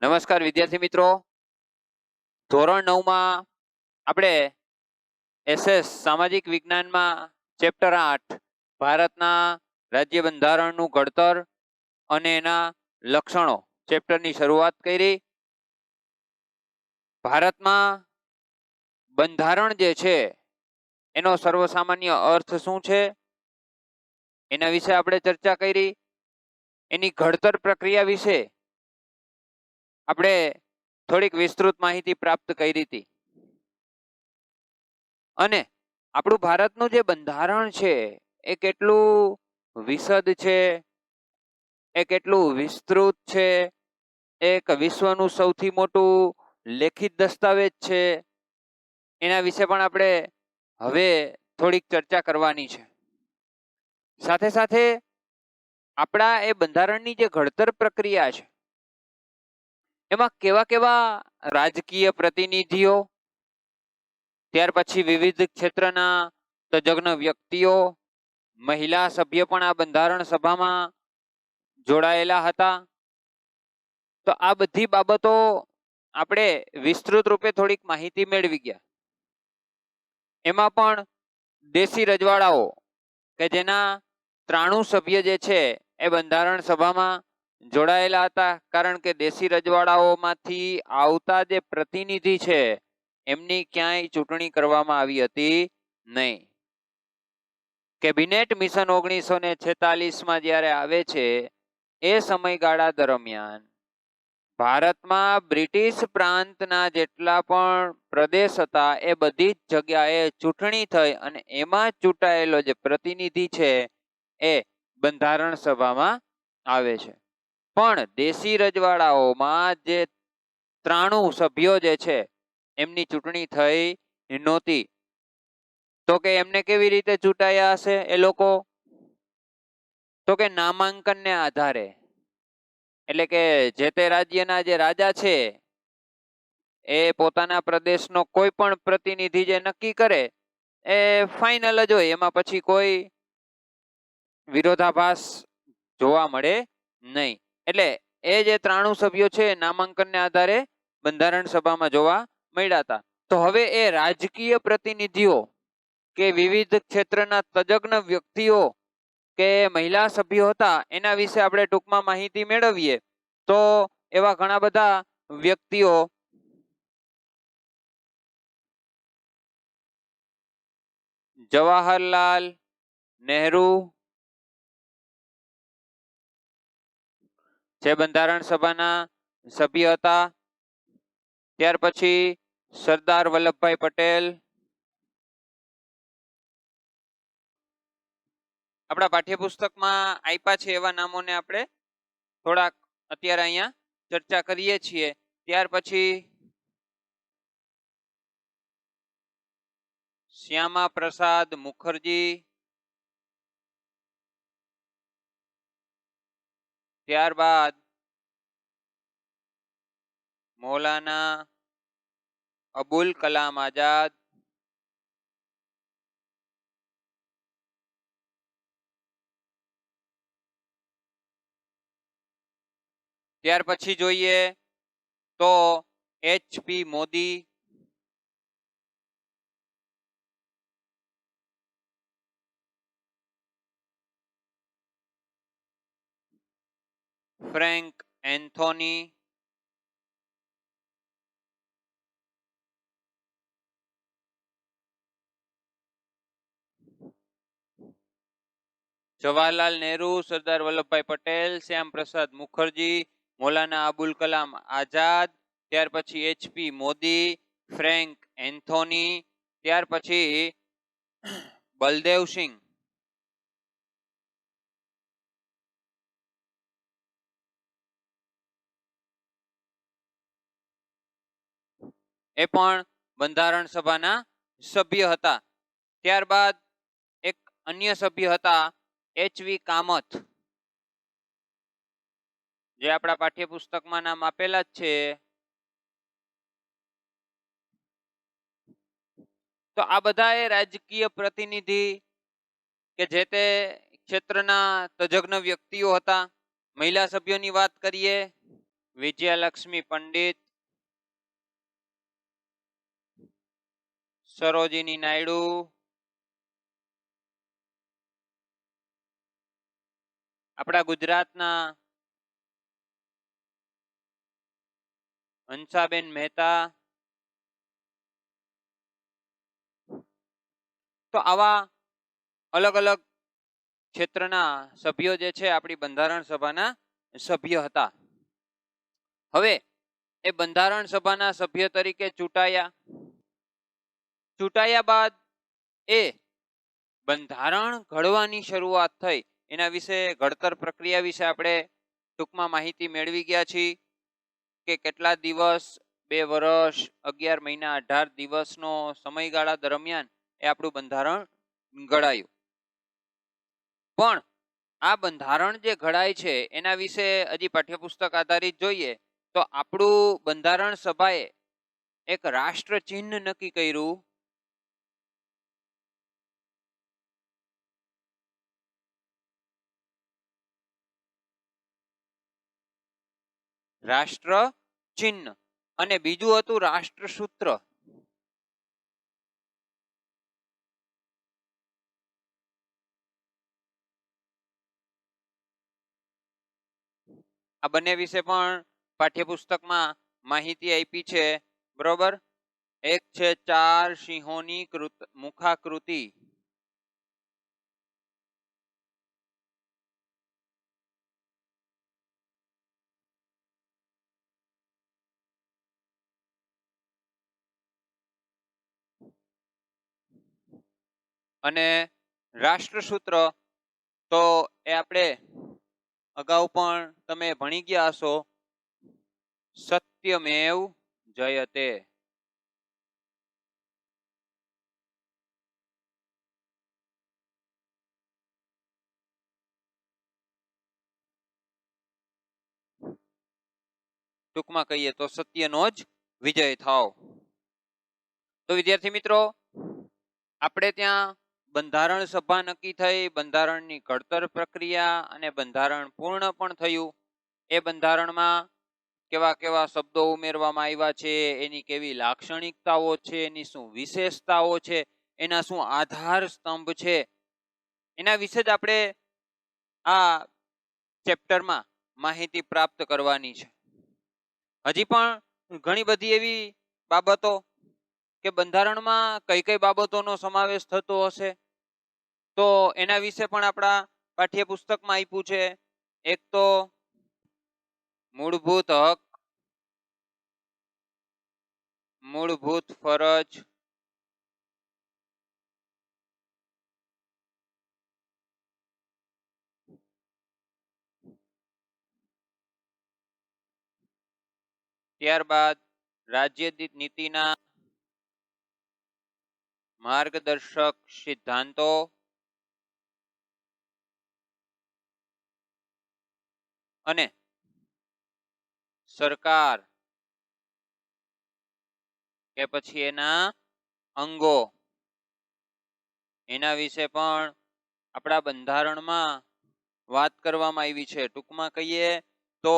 નમસ્કાર વિદ્યાર્થી મિત્રો, ધોરણ 9 માં આપણે એસએસ સામાજિક વિજ્ઞાનમાં ચેપ્ટર 8 ભારતના રાજ્ય બંધારણનું ઘડતર અને એના લક્ષણો ચેપ્ટરની શરૂઆત કરી. ભારતમાં બંધારણ જે છે એનો સર્વસામાન્ય અર્થ શું છે એના વિશે આપણે ચર્ચા કરી. એની ઘડતર પ્રક્રિયા વિશે આપણે થોડીક વિસ્તૃત માહિતી પ્રાપ્ત કરી હતી. અને આપણું ભારતનું જે બંધારણ છે એ કેટલું વિશદ છે, એ કેટલું વિસ્તૃત છે, એક વિશ્વનું સૌથી મોટું લેખિત દસ્તાવેજ છે, એના વિશે પણ આપણે હવે થોડીક ચર્ચા કરવાની છે. સાથે સાથે આપણા એ બંધારણની જે ઘડતર પ્રક્રિયા છે એમાં કેવા કેવા રાજકીય પ્રતિનિધિઓ, ત્યાર પછી વિવિધ ક્ષેત્રના તજજ્ઞ વ્યક્તિઓ, મહિલા સભ્ય પણ આ બંધારણ સભામાં જોડાયેલા હતા. તો આ બધી બાબતો આપણે વિસ્તૃત રૂપે થોડીક માહિતી મેળવી ગયા. એમાં પણ દેશી રજવાડાઓ કે જેના 93 સભ્ય જે છે એ બંધારણ સભામાં જોડાયેલા હતા, કારણ કે દેશી રજવાડાઓમાંથી આવતા જે પ્રતિનિધિ છે એમની ક્યાંય ચૂંટણી કરવામાં આવી હતી નહીં. કેબિનેટ મિશન 1946માં જ્યારે આવે છે એ સમયગાળા દરમિયાન ભારતમાં બ્રિટિશ પ્રાંતના જેટલા પણ પ્રદેશ હતા એ બધી જ જગ્યાએ ચૂંટણી થઈ અને એમાં ચૂંટાયેલો જે પ્રતિનિધિ છે એ બંધારણ સભામાં આવે છે. પણ દેશી રજવાડાઓમાં જે 93 સભ્યો જે છે એમની ચૂંટણી થઈ નહોતી. તો કે એમને કેવી રીતે ચૂંટાયા હશે એ લોકો? તો કે નામાંકનને આધારે. એટલે કે જે તે રાજ્યના જે રાજા છે એ પોતાના પ્રદેશનો કોઈ પણ પ્રતિનિધિ જે નક્કી કરે એ ફાઇનલ જ હોય, એમાં પછી કોઈ વિરોધાભાસ જોવા મળે નહીં. એટલે એ જે 93 સભ્યો છે નામાંકનને આધારે બંધારણ સભામાં જોવા મળ્યા હતા. તો હવે એ રાજકીય પ્રતિનિધિઓ કે વિવિધ ક્ષેત્રના તજજ્ઞ વ્યક્તિઓ કે મહિલા સભ્યો હતા એના વિશે આપણે ટૂંકમાં માહિતી મેળવીએ તો એવા ઘણા બધા વ્યક્તિઓ જવાહરલાલ નહેરુ જે બંધારણ સભાના સભ્ય હતા, ત્યાર પછી સરદાર વલ્લભભાઈ પટેલ, આપણા પાઠ્યપુસ્તકમાં આપ્યા છે એવા નામોને આપણે થોડાક અત્યારે અહીંયા ચર્ચા કરીએ છીએ. ત્યાર પછી શ્યામા પ્રસાદ મુખર્જી, ત્યારબાદ મૌલાના અબુલ કલામ આઝાદ, ત્યાર પછી જોઈએ તો HP Modi, Frank Anthony, Jawaharlal Nehru, Sardar Vallabhbhai Patel, Shyam Prasad Mukherjee, Maulana Abul Kalam આઝાદ, ત્યાર પછી HP મોદી, ફ્રેન્ક એન્થોની, ત્યાર પછી બલદેવસિંહ, એ પણ બંધારણ સભાના સભ્ય હતા. ત્યારબાદ એક અન્ય સભ્ય હતા HV કામત, જે આપણા પાઠ્યપુસ્તકમાં નામ આપેલા જ છે. તો આ બધા એ રાજકીય પ્રતિનિધિ કે જે તે ક્ષેત્રના તજજ્ઞ વ્યક્તિઓ હતા. મહિલા સભ્યોની વાત કરીએ, વિજયાલક્ષ્મી પંડિત, સરોજિની નાયડુ, આપણા ગુજરાતના હંસાબેન મહેતા. તો આવા અલગ અલગ ક્ષેત્રના સભ્યો જે છે આપણી બંધારણ સભાના સભ્ય હતા. હવે એ બંધારણ સભાના સભ્ય તરીકે ચૂંટાયા બાદ એ બંધારણ ઘડવાની શરૂઆત થઈ. એના વિશે ઘડતર પ્રક્રિયા વિશે આપણે ટૂંકમાં માહિતી મેળવી ગયા છીએ કે કેટલા દિવસ, 2 વર્ષ, 11 મહિના, 18 દિવસનો સમયગાળા દરમિયાન એ આપણું બંધારણ ઘડાયું. પણ આ બંધારણ જે ઘડાય છે એના વિશે હજી પાઠ્યપુસ્તક આધારિત જોઈએ તો આપણું બંધારણ સભાએ એક રાષ્ટ્ર ચિહ્ન નક્કી કર્યું. રાષ્ટ્ર ચિહ્ન અને બીજું હતું રાષ્ટ્રસૂત્ર. આ બંને વિશે પણ પાઠ્યપુસ્તકમાં માહિતી આપી છે. બરોબર. એક છે 4 સિંહોની મુખાકૃતિ. અને રાષ્ટ્રસૂત્ર તો એ આપણે અગાઉ પણ તમે ભણી ગયા હશો. સત્યમેવ જયતે. ટૂંકમાં કહીએ તો સત્યનો જ વિજય થાવ. તો વિદ્યાર્થી મિત્રો, આપણે ત્યાં બંધારણ સભા નક્કી થઈ, બંધારણની ઘડતર પ્રક્રિયા અને બંધારણ પૂર્ણ પણ થયું. એ બંધારણમાં કેવા કેવા શબ્દો ઉમેરવામાં આવ્યા છે, એની કેવી લાક્ષણિકતાઓ છે, એની શું વિશેષતાઓ છે, એના શું આધાર સ્તંભ છે, એના વિશે જ આપણે આ ચેપ્ટરમાં માહિતી પ્રાપ્ત કરવાની છે. હજી પણ ઘણી બધી એવી બાબતો કે બંધારણમાં કઈ કઈ બાબતોનો સમાવેશ થતો હશે તો એના વિશે પણ આપણા પાઠ્યપુસ્તકમાં આપ્યું છે. એક તો મૂળભૂત હક, મૂળભૂત ફરજ, ત્યારબાદ રાજ્ય નીતિના માર્ગદર્શક સિદ્ધાંતો, અને સરકાર કે પછી એના અંગો, એના વિશે પણ આપણા બંધારણમાં વાત કરવામાં આવી છે. ટૂંકમાં કહીએ તો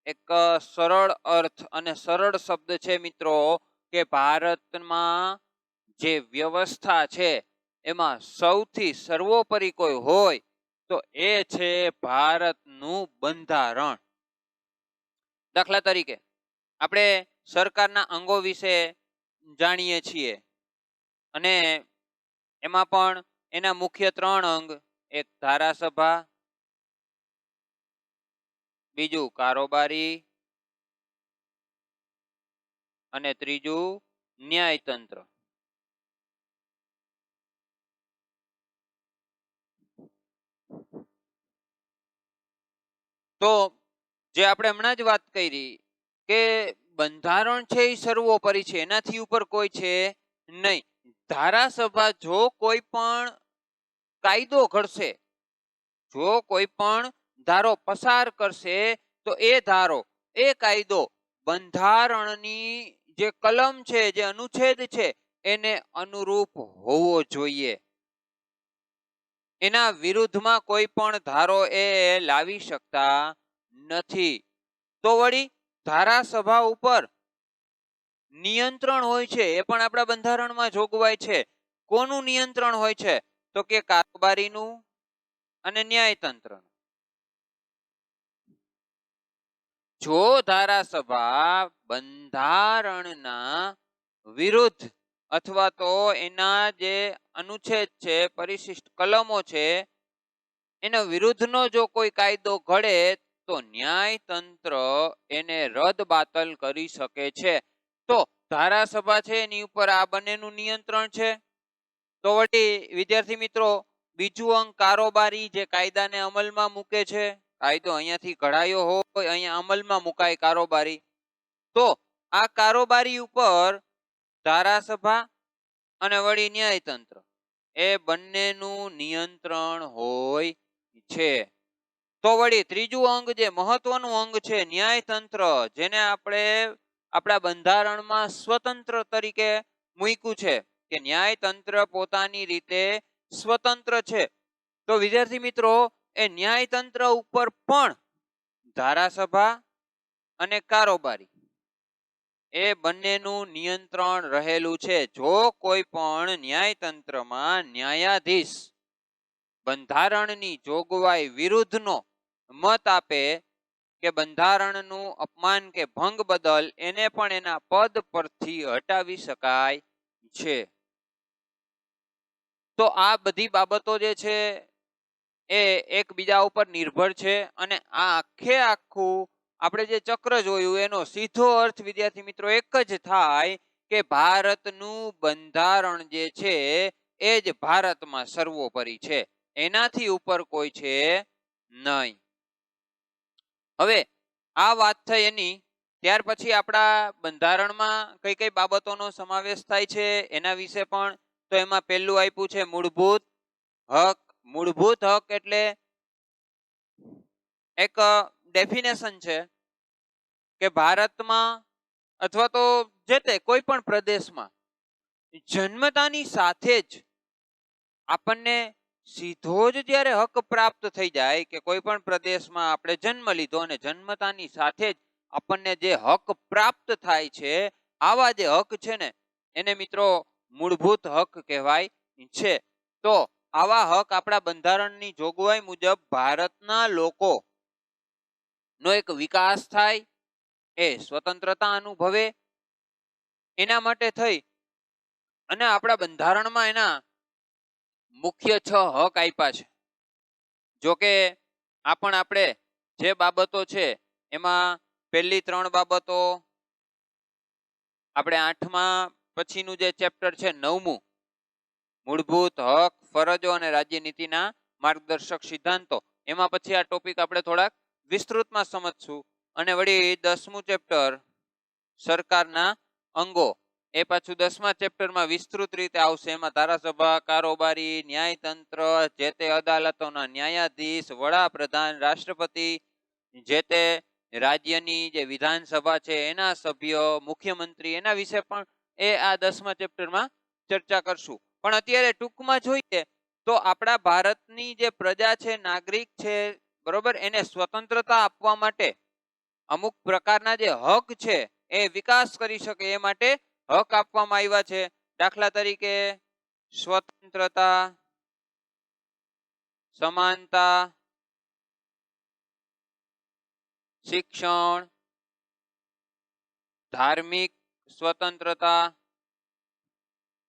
એક સરળ અર્થ અને સરળ શબ્દ છે મિત્રો કે ભારતમાં જે વ્યવસ્થા છે એમાં સૌથી સર્વોપરી કોઈ હોય તો એ છે ભારતનું બંધારણ. દાખલા તરીકે આપણે સરકારના અંગો વિશે જાણીએ છીએ અને એમાં પણ એના મુખ્ય 3 અંગ, એક ધારાસભા, બીજું કારોબારી અને ત્રીજું ન્યાયતંત્ર. તો જે આપણે હમણાં જ વાત કરી કે બંધારણ છે એ સર્વોપરી છે, એનાથી ઉપર કોઈ છે નહીં. ધારાસભા જો કોઈ પણ કાયદો ઘડશે, જો કોઈ પણ ધારો પસાર કરશે તો એ ધારો, એ કાયદો બંધારણની જે કલમ છે, જે અનુચ્છેદ છે એને અનુરૂપ હોવો જોઈએ. એના વિરુદ્ધમાં કોઈ પણ ધારો એ લાવી શકતા નથી. તો વળી ધારાસભા ઉપર નિયંત્રણ હોય છે, એ પણ આપણા બંધારણમાં જોગવાઈ છે. કોનું નિયંત્રણ હોય છે? તો કે કારોબારીનું અને ન્યાયતંત્રનું. જો ધારાસભા બંધારણના વિરુદ્ધ અથવા તો એના જે અનુચ્છેદ છે, પરિશિષ્ટ કલમો છે, એના વિરુદ્ધનો જો કોઈ કાયદો ઘડે તો ન્યાયતંત્ર એને રદ બાતલ કરી શકે છે. તો ધારાસભા છે એની ઉપર આ બંનેનું નિયંત્રણ છે. તો વળી વિદ્યાર્થી મિત્રો, બીજું અંગ કારોબારી, જે કાયદાને અમલમાં મૂકે છે. કાયદો અહીંયાથી ઘડાયો હોય, અહીંયા અમલમાં મુકાય કારોબારી. તો આ કારોબારી ઉપર ધારાસભા અને વળી ન્યાયતંત્ર એ બંનેનું નિયંત્રણ હોય છે. તો વળી ત્રીજું અંગ, જે મહત્વનું અંગ છે, ન્યાયતંત્ર, જેને આપણે આપણા બંધારણમાં સ્વતંત્ર તરીકે મૂક્યું છે કે ન્યાયતંત્ર પોતાની રીતે સ્વતંત્ર છે. તો વિદ્યાર્થી મિત્રો, એ ન્યાયતંત્ર ઉપર પણ ધારાસભા અને કારોબારી એ બંનેનું નિયંત્રણ રહેલું છે. જો કોઈ પણ ન્યાયતંત્રમાં ન્યાયાધીશ બંધારણની જોગવાઈ વિરુદ્ધનો મત આપે કે બંધારણનું અપમાન કે ભંગ બદલ એને પણ એના પદ પરથી હટાવી શકાય છે. તો આ બધી બાબતો જે છે એ એકબીજા ઉપર નિર્ભર છે, અને આ આખું આપણે જે ચક્ર જોયું એનો સીધો અર્થ વિદ્યાર્થી મિત્રો એક જ થાય કે ભારતનું બંધારણ જે છે એ જ ભારતમાં સર્વોપરી છે, એનાથી ઉપર કોઈ છે નહીં. હવે આ વાત થઈ એની. ત્યાર પછી આપણા બંધારણમાં કઈ કઈ બાબતોનો સમાવેશ થાય છે એના વિશે પણ. તો એમાં પહેલું આપ્યું છે મૂળભૂત હક. મૂળભૂત હક એટલે એક ડેફિનેશન છે કે ભારતમાં અથવા તો જે તે કોઈ પણ પ્રદેશમાં જન્મતાની સાથે જ આપણને સીધો જ જ્યારે હક પ્રાપ્ત થઈ જાય કે કોઈ પણ પ્રદેશમાં આપણે જન્મ લીધો અને જન્મતાની સાથે જ આપણને જે હક પ્રાપ્ત થાય છે, આવા જે હક છે ને એને મિત્રો મૂળભૂત હક કહેવાય છે. તો આવા હક આપણા બંધારણની જોગવાઈ મુજબ ભારતના લોકો નો એક વિકાસ થાય, એ સ્વતંત્રતા અનુભવે, એના માટે થઈ અને આપણા બંધારણમાં એના મુખ્ય 6 હક આપ્યા છે. જોકે આ પણ આપણે જે બાબતો છે એમાં પહેલી 3 બાબતો આપણે 8મા પછીનું જે ચેપ્ટર છે 9મું, મૂળભૂત હક, ફરજો અને રાજ્યનીતિના માર્ગદર્શક સિદ્ધાંતો, એમાં પછી આ ટોપિક આપણે થોડાક વિસ્તૃતમાં સમજશું. અને વળી 10મું ચેપ્ટર સરકારના અંગો, એ પાછું 10મા ચેપ્ટરમાં વિસ્તૃત રીતે આવશે. એમાં ધારાસભા, કારોબારી, ન્યાયતંત્ર, જે તે અદાલતોના ન્યાયાધીશ, વડાપ્રધાન, રાષ્ટ્રપતિ, જે તે રાજ્યની જે વિધાનસભા છે એના સભ્યો, મુખ્યમંત્રી, એના વિશે પણ એ આ 10મા ચેપ્ટરમાં ચર્ચા કરશું. પણ અત્યારે ટૂંકમાં જોઈએ તો આપણા ભારતની જે પ્રજા છે, નાગરિક છે, બરોબર, એને સ્વતંત્રતા આપવા માટે અમુક પ્રકારના જે હક છે એ વિકાસ કરી શકે એ માટે હક આપવામાં આવ્યા છે. દાખલા તરીકે સ્વતંત્રતા, સમાનતા, શિક્ષણ, ધાર્મિક સ્વતંત્રતા,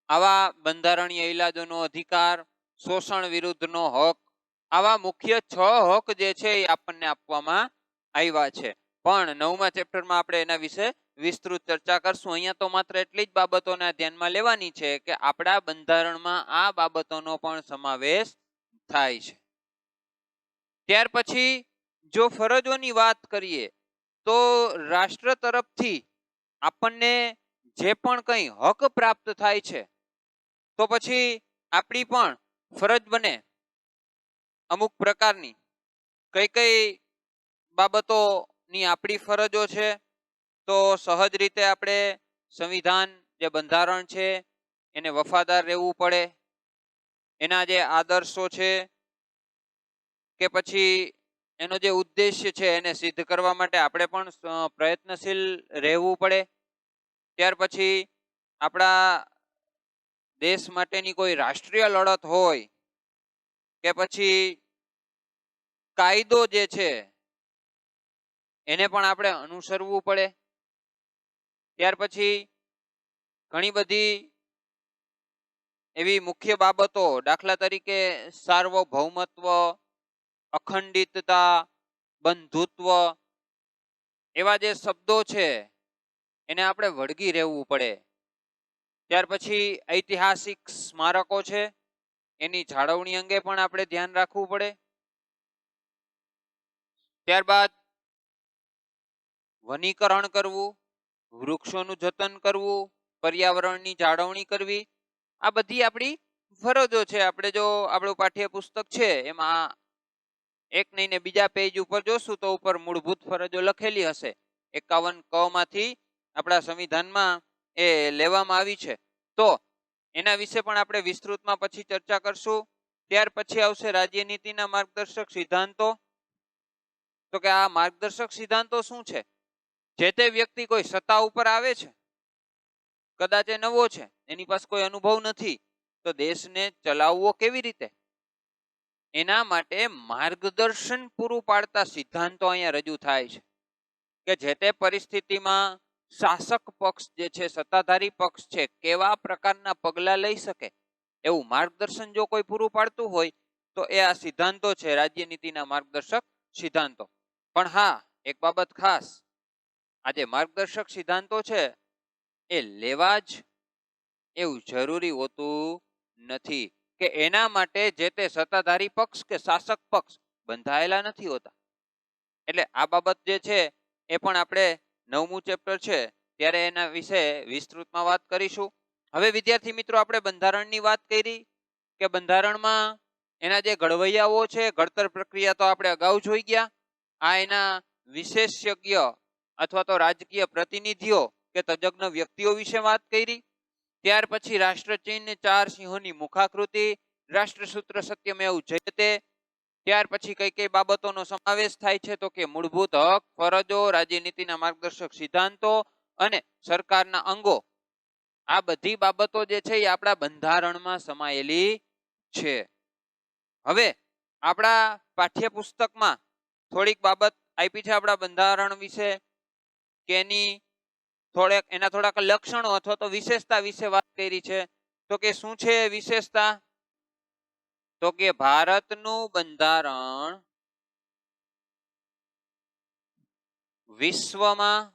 આવા બંધારણીય ઇલાજોનો અધિકાર, શોષણ વિરુદ્ધનો હક, આવા મુખ્ય 6 હક જે છે એ આપણને આપવામાં આવ્યા છે. પણ 9મા ચેપ્ટરમાં આપણે એના વિશે વિસ્તૃત ચર્ચા કરશું. અહીંયા તો માત્ર એટલી જ બાબતોને ધ્યાનમાં લેવાની છે કે આપણા બંધારણમાં આ બાબતોનો પણ સમાવેશ થાય છે. ત્યાર પછી જો ફરજોની વાત કરીએ તો રાષ્ટ્ર તરફથી આપણને જે પણ કંઈ હક પ્રાપ્ત થાય છે તો પછી આપણી પણ ફરજ બને અમુક પ્રકારની. કઈ કઈ બાબતોની આપણી ફરજો છે? તો સહજ રીતે આપણે સંવિધાન, જે બંધારણ છે, એને વફાદાર રહેવું પડે. એના જે આદર્શો છે કે પછી એનો જે ઉદ્દેશ્ય છે એને સિદ્ધ કરવા માટે આપણે પણ પ્રયત્નશીલ રહેવું પડે. ત્યાર પછી આપણા દેશ માટેની કોઈ રાષ્ટ્રીય લડત હોય કે પછી કાયદો જે છે એને પણ આપણે અનુસરવું પડે. ત્યાર પછી ઘણી બધી એવી મુખ્ય બાબતો, દાખલા તરીકે સાર્વભૌમત્વ, અખંડિતતા, બંધુત્વ, એવા જે શબ્દો છે એને આપણે વળગી રહેવું પડે. ત્યાર પછી ઐતિહાસિક સ્મારકો છે એની જાળવણી અંગે પણ આપણે ધ્યાન રાખવું પડે. ત્યારબાદ વનીકરણ કરવું, વૃક્ષોનું જતન કરવું, પર્યાવરણની જાળવણી કરવી, આ બધી આપણી ફરજો છે. આપણે જો આપણું પાઠ્યપુસ્તક છે એમાં એક નહીં ને બીજા પેજ ઉપર જોશું તો ઉપર મૂળભૂત ફરજો લખેલી હશે. 51 ક માંથી આપણા સંવિધાનમાં એ લેવામાં આવી છે. તો એના વિશે પણ આપણે વિસ્તૃતમાં પછી ચર્ચા કરશું. ત્યાર પછી આવશે રાજ્યનીતિના માર્ગદર્શક સિદ્ધાંતો. તો કે આ માર્ગદર્શક સિદ્ધાંતો શું છે? જે તે વ્યક્તિ કોઈ સત્તા ઉપર આવે છે, કદાચ એ નવો છે, એની પાસે કોઈ અનુભવ નથી, તો દેશને ચલાવવો કેવી રીતે, એના માટે માર્ગદર્શન પૂરું પાડતા સિદ્ધાંતો અહીંયા રજૂ થાય છે. કે જે તે પરિસ્થિતિમાં શાસક પક્ષ જે છે, સત્તાધારી પક્ષ છે, કેવા પ્રકારના પગલા લઈ શકે એવું માર્ગદર્શન જો કોઈ પૂરું પાડતું હોય તો એ આ સિદ્ધાંતો છે, રાજ્યનીતિના માર્ગદર્શક સિદ્ધાંતો. પણ હા, એક બાબત ખાસ, આ જે માર્ગદર્શક સિદ્ધાંતો છે એ લેવા જ એવું જરૂરી હોતું નથી કે એના માટે જે તે સત્તાધારી પક્ષ કે શાસક પક્ષ બંધાયેલા નથી હોતા. એટલે આ બાબત જે છે એ પણ આપણે 9મું ચેપ્ટર છે ત્યારે એના વિશે વિસ્તૃતમાં વાત કરીશું. હવે વિદ્યાર્થી મિત્રો, આપણે બંધારણની વાત કરી કે બંધારણમાં એના જે ઘડવૈયાઓ છે, ઘડતર પ્રક્રિયા તો આપણે અગાઉ જોઈ ગયા. આ એના વિશેષજ્ઞ અથવા તો રાજકીય પ્રતિનિધિઓ કે તજજ્ઞ વ્યક્તિઓ વિશે વાત કરી. ત્યાર પછી રાષ્ટ્રચિહ્ન, 4 સિંહોની મુખાકૃતિ, રાષ્ટ્રસૂત્ર સત્યમેવ જયતે. ત્યાર પછી કઈ કઈ બાબતોનો સમાવેશ થાય છે તો કે મૂળભૂત હક, ફરજો, રાજ્યનીતિના માર્ગદર્શક સિદ્ધાંતો અને સરકારના અંગો. આ બધી બાબતો જે છે એ આપણા બંધારણમાં સમાયેલી છે. હવે આપણા પાઠ્યપુસ્તકમાં થોડીક બાબત આપી છે આપણા બંધારણ વિશે કે એના થોડાક લક્ષણો અથવા તો વિશેષતા વિશે વાત કરી છે. તો કે શું છે વિશેષતા? તો કે ભારતનું બંધારણ વિશ્વમાં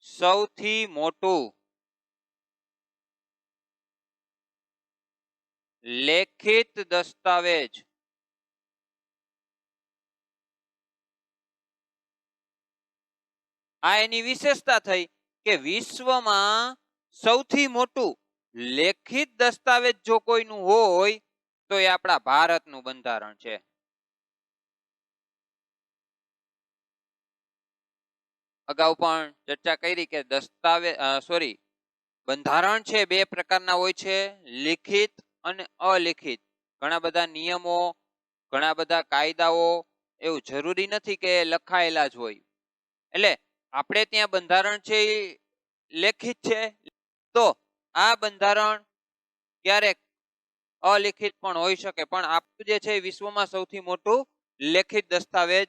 સૌથી મોટું લેખિત દસ્તાવેજ આ એની વિશેષતા થઈ કે વિશ્વમાં સૌથી મોટું લેખિત દસ્તાવેજ જો કોઈનું હોય તો એ આપણા ભારતનું બંધારણ છે. અગાઉ પણ ચર્ચા કરી કે બંધારણ છે બે પ્રકારના હોય છે, લિખિત અને અલિખિત. ઘણા બધા નિયમો, ઘણા બધા કાયદાઓ એવું જરૂરી નથી કે લખાયેલા જ હોય. એટલે આપણે ત્યાં બંધારણ છે એ લેખિત છે, તો આ બંધારણ ક્યારેક અલિખિત પણ હોઈ શકે, પણ આપણું જે છે વિશ્વમાં સૌથી મોટું લેખિત દસ્તાવેજ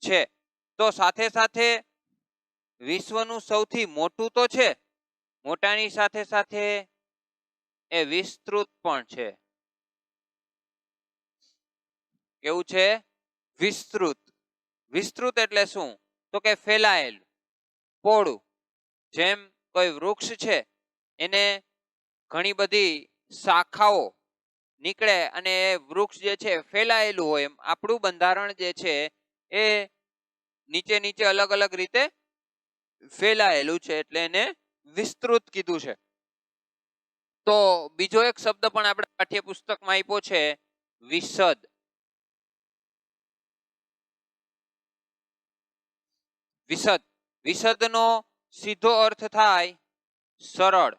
છે. તો સાથે સાથે વિશ્વનું સૌથી મોટું તો છે, મોટાની સાથે સાથે એ વિસ્તૃત પણ છે. કેવું છે? વિસ્તૃત. વિસ્તૃત એટલે શું? તો કે ફેલાયેલું, પહોળું. જેમ કોઈ વૃક્ષ છે એને ઘણી બધી શાખાઓ નીકળે અને વૃક્ષ જે છે ફેલાયેલું હોય, એમ આપણું બંધારણ જે છે એ નીચે નીચે અલગ અલગ રીતે ફેલાયેલું છે, એટલે એને વિસ્તૃત કીધું છે. તો બીજો એક શબ્દ પણ આપણે પાઠ્યપુસ્તકમાં આપ્યો છે, વિશદ. વિશદ, વિશદનો સીધો અર્થ થાય સરળ,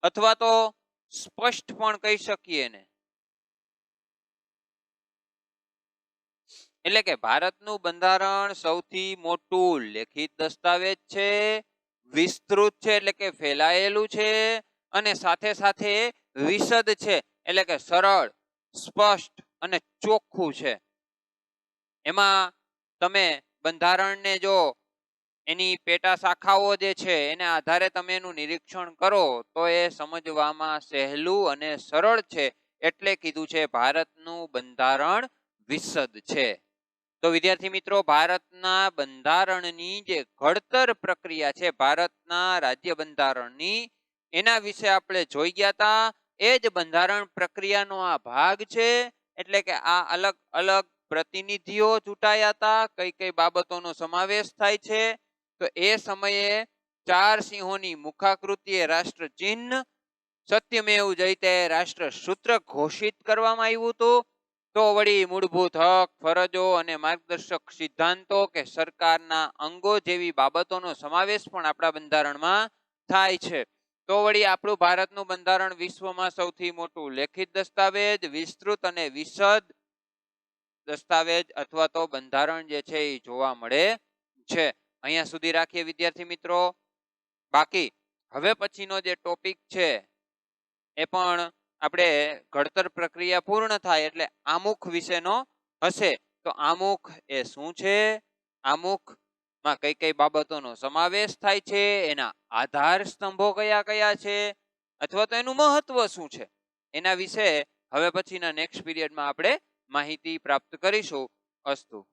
અથવા તો સ્પષ્ટ પણ કહી શકીએ ને. એટલે કે ભારતનું બંધારણ સૌથી મોટું લેખિત દસ્તાવેજ છે, વિસ્તૃત છે એટલે કે ફેલાયેલું છે, અને સાથે સાથે વિશદ છે એટલે કે સરળ, સ્પષ્ટ અને ચોખ્ખું છે. એમાં તમે બંધારણને જો એની પેટા શાખાઓ જે છે એને આધારે તમે એનું નિરીક્ષણ કરો તો એ સમજવામાં સહેલું અને સરળ છે. એટલે કીધું છે ભારતનું બંધારણ વિશદ છે. તો વિદ્યાર્થી મિત્રો, ભારતના બંધારણની જે ઘડતર પ્રક્રિયા છે, ભારતના રાજ્ય બંધારણની, એના વિશે આપણે જોઈ ગયા હતા. એ જ બંધારણ પ્રક્રિયાનો આ ભાગ છે. એટલે કે આ અલગ અલગ પ્રતિનિધિઓ ચૂંટાયા હતા, કઈ કઈ બાબતોનો સમાવેશ થાય છે. તો એ સમયે 4 સિંહોની મુખાકૃતિએ રાષ્ટ્ર ચિહ્ન, સત્યમેવ જયતે રાષ્ટ્ર સૂત્ર ઘોષિત કરવામાં આવ્યું હતું. તો વળી મૂળભૂત હક, ફરજો અને માર્ગદર્શક સિદ્ધાંતો કે સરકારના અંગો જેવી બાબતોનો સમાવેશ પણ આપણા બંધારણમાં થાય છે. તો વળી આપણું ભારતનું બંધારણ વિશ્વમાં સૌથી મોટું લેખિત દસ્તાવેજ, વિસ્તૃત અને વિશદ દસ્તાવેજ અથવા તો બંધારણ જે છે એ જોવા મળે છે. અહીંયા સુધી રાખીએ વિદ્યાર્થી મિત્રો. બાકી હવે પછીનો જે ટોપિક છે એ પણ આપણે ઘડતર પ્રક્રિયા પૂર્ણ થાય એટલે આમુખ વિશેનો હશે. તો આમુખ એ શું છે, આમુખમાં કઈ કઈ બાબતોનો સમાવેશ થાય છે, એના આધાર સ્તંભો કયા કયા છે, અથવા તો એનું મહત્વ શું છે, એના વિશે હવે પછીના નેક્સ્ટ પીરિયડમાં આપણે માહિતી પ્રાપ્ત કરીશું. અસ્તુ.